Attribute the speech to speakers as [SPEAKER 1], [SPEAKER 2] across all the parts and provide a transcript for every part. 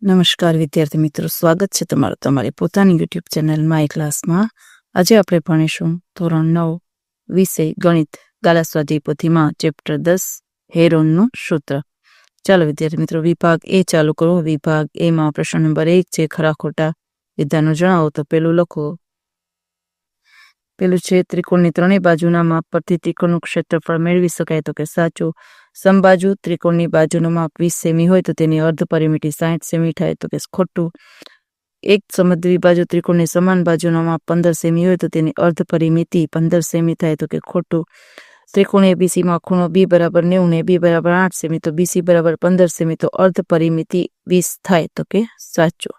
[SPEAKER 1] નમસ્કાર વિદ્યાર્થી મિત્રો, સ્વાગત છે તમારું તમારી પોતાની યુટ્યુબ ચેનલ માય ક્લાસમાં. આજે આપણે ભણીશું ધોરણ 9 વિષય ગણિત ગાલા સ્વાધ્યાય પોથીમાં ચેપ્ટર 10 હેરોનનું સૂત્ર. ચાલો વિદ્યાર્થી મિત્રો, વિભાગ એ ચાલુ કરો. વિભાગ એમાં પ્રશ્ન નંબર 1 છે, ખરા ખોટા વિધાનો જણાવો. તો પેલું લખો. પેલું છે, ત્રિકોણની ત્રણેય બાજુના માપ પરથી ત્રિકોણનું ક્ષેત્રફળ મેળવી શકાય. તો કે સાચું. સમબાજુ ત્રિકોણની બાજુનું માપ 20 સેમી હોય તો તેની અર્ધ પરિમિતિ 60 સેમી થાય. તો કે ખોટું. એક સમદ્વિબાજુ ત્રિકોણની સમાન બાજુનું માપ 15 સેમી હોય તો તેની અર્ધ પરિમિતિ 15 સેમી થાય. તો કે ખોટું. ત્રિકોણ એબીસી માં ખૂણો બી બરાબર 90 ને બી બરાબર 8 સેમી તો બીસી બરાબર 15 સેમી તો અર્ધ પરિમિતિ 20 થાય. તો કે સાચું.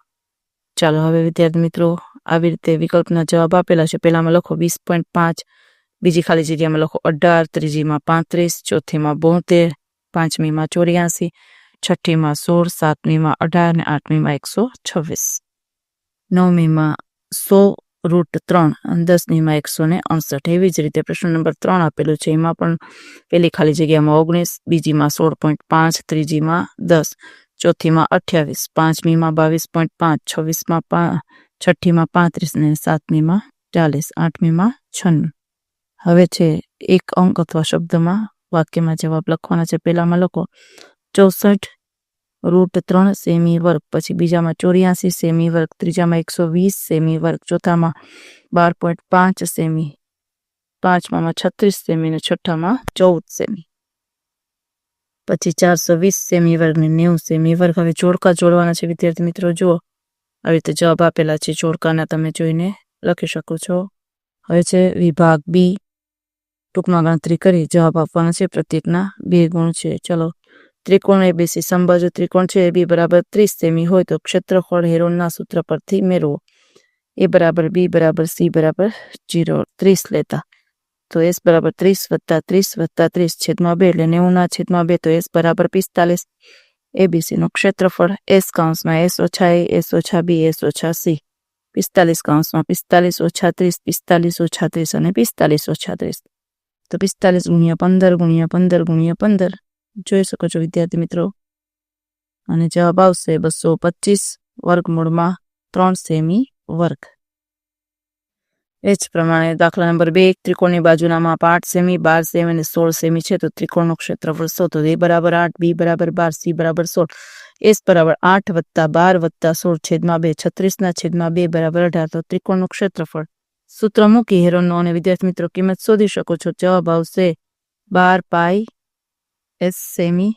[SPEAKER 1] ચાલો હવે વિદ્યાર્થી મિત્રો, આવી રીતે વિકલ્પના જવાબ આપેલા છે. પહેલામાં લખો 20.5, બીજી ખાલી જગ્યામાં લખો 18, ત્રીજીમાં 35, ચોથીમાં 72, પાંચમીમાં 84, છઠ્ઠીમાં 16, સાતમીમાં 18 ને આઠમીમાં 126, નવમીમાં 100√3 અને 10મીમાં 169. એવી જ રીતે પ્રશ્ન નંબર 3 આપેલું છે. એમાં પણ પહેલી ખાલી જગ્યામાં 19, બીજીમાં 16.5, ત્રીજીમાં 10, ચોથીમાં 28, પાંચમીમાં 22.5, છઠ્ઠીમાં 35 ને સાતમીમાં 40, આઠમીમાં 96. હવે છે એક અંક અથવા શબ્દમાં વાક્યમાં જવાબ લખવાના છે. પહેલામાં લખો 64√3 સેમી વર્ગ, પછી બીજામાં 84 સેમી વર્ગ, ત્રીજામાં 120 સેમી વર્ગ, ચોથામાં 12.5 સેમી, પાંચમામાં 36 સેમી ને છઠ્ઠામાં 14 સેમી, પછી 420 સેમી વર્ગ ને 90 સેમી વર્ગ. હવે જોડકા જોડવાના છે વિદ્યાર્થી મિત્રો. જુઓ, આવી રીતે જવાબ આપેલા છે. જોડકાના તમે જોઈને લખી શકો છો. હવે છે વિભાગ બી. ટૂંકમાં ગણતરી કરી જવાબ આપવાના છે. પ્રત્યેકના 2 ગુણ છે. ચલો, ત્રિકોણ એબીસી સમબાજુ ત્રિકોણ છે. એ બી બરાબર 30 સેમી હોય તો ક્ષેત્રફળ હેરોનના સૂત્ર પરથી મેળવો. એ બરાબર બી બરાબર સી બરાબર 0, 30 લેતા તો એસ બરાબર 30 + 30 + 30 છેદમાં 2 એટલે 90/2 તો એસ બરાબર 45. એબીસી નું ક્ષેત્રફળ એસ કૌંસમાં એસ ઓછા એ, એસ ઓછા બી, એસ ઓછા સી, 45 કૌંસમાં 45 ઓછા 30, 45 ઓછા 30 અને 45 ઓછા 30 તો 45 × 15 × 15 × 15 જોઈ શકો છો વિદ્યાર્થી મિત્રો. અને જવાબ આવશે 225 વર્ગમૂળમાં 3 સેમી વર્ગ. એ જ પ્રમાણે દાખલા નંબર 2, એક ત્રિકોણની બાજુના માપ 8 સેમી, 12 સેમી અને 16 સેમી છે તો ત્રિકોણનું ક્ષેત્રફળ શોધો. એ બરાબર 8, બી બરાબર 12, સી બરાબર 16, એસ બરાબર 8 + 12 + 16 છેદમાં 2, 36/2 બરાબર 18 તો ત્રિકોણનું ક્ષેત્રફળ. સૂત્ર મૂકી હેરોનનો અને વિદ્યાર્થી મિત્રો કિંમત શોધી શકો છો. જવાબ આવશે 12 પાઈ એસ સેમી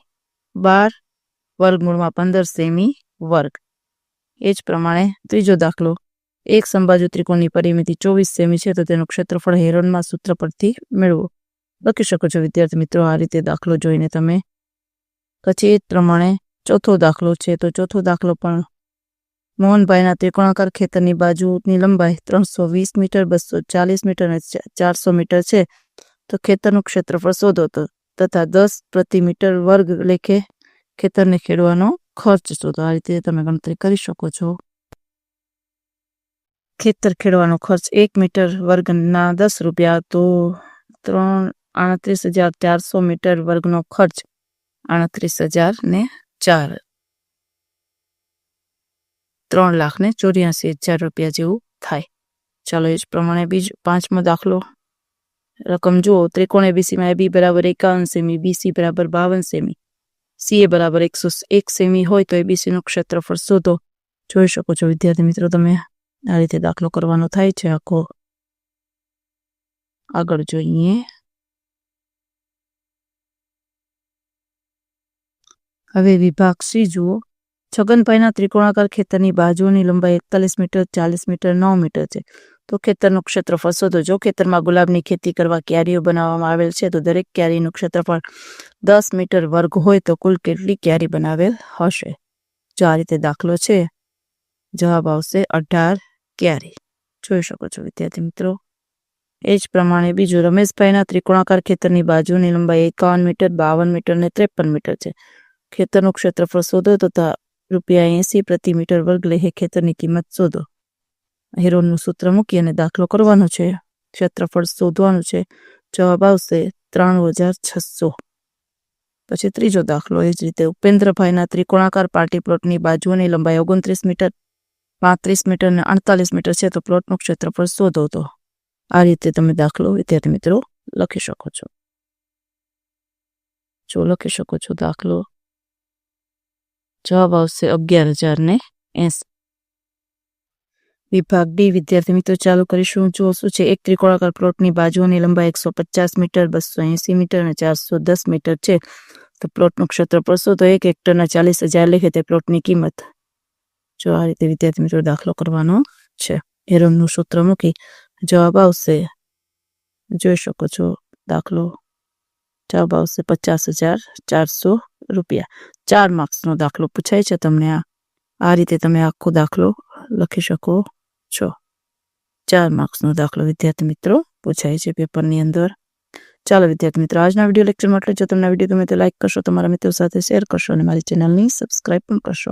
[SPEAKER 1] 12 વર્ગમૂળમાં 15 સેમી વર્ગ. એ જ પ્રમાણે ત્રીજો દાખલો, એક સમબાજુ ત્રિકોણની પરિમિતિ 24 સેમી છે તો તેનું ક્ષેત્રફળ હેરોનમાં સૂત્ર પરથી મેળવો. લખી શકો છો વિદ્યાર્થી મિત્રો આ રીતે દાખલો જોઈને તમે. પછી એ જ પ્રમાણે ચોથો દાખલો છે. તો ચોથો દાખલો પણ મોહનભાઈના ત્રિકોણાકાર ખેતરની બાજુની લંબાઈ 320 મીટર, 240 મીટર અને 400 મીટર છે તો ખેતરનું ક્ષેત્રફળ શોધો. તથા 10 પ્રતિ મીટર વર્ગ લેખે ખેતરને ખેડવાનો ખર્ચ શોધો. આ રીતે તમે ગણતરી કરી શકો છો. ખેતર ખેડવાનો ખર્ચ 1 મીટર વર્ગના 10 રૂપિયા તો 38,400 મીટર વર્ગનો ખર્ચ 38,004, 3,84,000 રૂપિયા જેવું થાય. ચાલો, એ જ પ્રમાણે બીજો પાંચમો દાખલો રકમ જુઓ. ત્રિકોણ એબીસીમાં એ બી બરાબર 51 સેમી, બીસી બરાબર 52 સેમી, સીએ બરાબર 101 સેમી હોય તો એબીસી નું ક્ષેત્રફળ શોધો. જોઈ શકો છો વિદ્યાર્થી મિત્રો તમે આ રીતે દાખલો કરવાનો થાય છે આખો. આગળ જોઈએ. હવે વિભાગ સી જુઓ. છગનભાઈના ત્રિકોણાકાર ખેતરની બાજુની લંબાઈ 41 મીટર, 40 મીટર, 9 મીટર છે તો ખેતરનું ક્ષેત્રફળ શોધો. જો ખેતરમાં ગુલાબની ખેતી કરવા ક્યારીઓ બનાવવામાં આવેલ છે તો દરેક ક્યારીનું ક્ષેત્રફળ 10 મીટર વર્ગ હોય તો કુલ કેટલી ક્યારી બનાવેલ હશે. જો આ રીતે દાખલો છે, જવાબ આવશે 18 ક્યારી. જોઈ શકો છો વિદ્યાર્થી મિત્રો. એ જ પ્રમાણે બીજું, રમેશભાઈના ત્રિકોણાકાર ખેતરની બાજુની લંબાઈ 51 મીટર, 52 મીટર ને 53 મીટર છે. ખેતરનું ક્ષેત્રફળ શોધો તથા ₹80 પ્રતિ મીટર વર્ગ લેખે ખેતરની કિંમત શોધો. હેરોનનું સૂત્ર મૂકી અને દાખલો કરવાનો છે. ક્ષેત્રફળ શોધવાનું છે. જવાબ આવશે 93,600. પછી ત્રીજો દાખલો એ જ રીતે ઉપેન્દ્રભાઈના ત્રિકોણાકાર પાર્ટી પ્લોટની બાજુઓની લંબાઈ 29 મીટર 35 મીટર અને 48 મીટર છે, તો પ્લોટનું ક્ષેત્રફળ શોધો. તો આ રીતે તમે દાખલો વિદ્યાર્થી મિત્રો લખી શકો છો. લખી શકો છો દાખલો. જવાબ આવશે 11,080. વિભાગ ડી વિદ્યાર્થી મિત્રો ચાલુ કરીશું. જો શું છે, એક ત્રિકોણાકાર પ્લોટની બાજુઓની લંબાઈ 150 મીટર 280 મીટર અને 410 મીટર છે, તો પ્લોટનું ક્ષેત્રફળ શોધો. 1 હેક્ટરના 40,000 લેખે તે પ્લોટની કિંમત. જો આ રીતે વિદ્યાર્થી મિત્રો દાખલો કરવાનો છે. હેરોનનું સૂત્ર મૂકી જવાબ આવશે, જોઈ શકો છો દાખલો. જવાબ આવશે 50,400 રૂપિયા. 4 માર્ક્સનો દાખલો પૂછાય છે તમને. આ રીતે તમે આખો દાખલો લખી શકો છો. 4 માર્ક્સનો દાખલો વિદ્યાર્થી મિત્રો પૂછાય છે પેપરની અંદર. ચાલો વિદ્યાર્થી મિત્રો, આજના વિડીયો લેક્ચરમાં એટલે જો તમને વિડીયો ગમે તો લાઈક કરશો, તમારા મિત્રો સાથે શેર કરશો અને મારી ચેનલની સબસ્ક્રાઈબ પણ કરશો.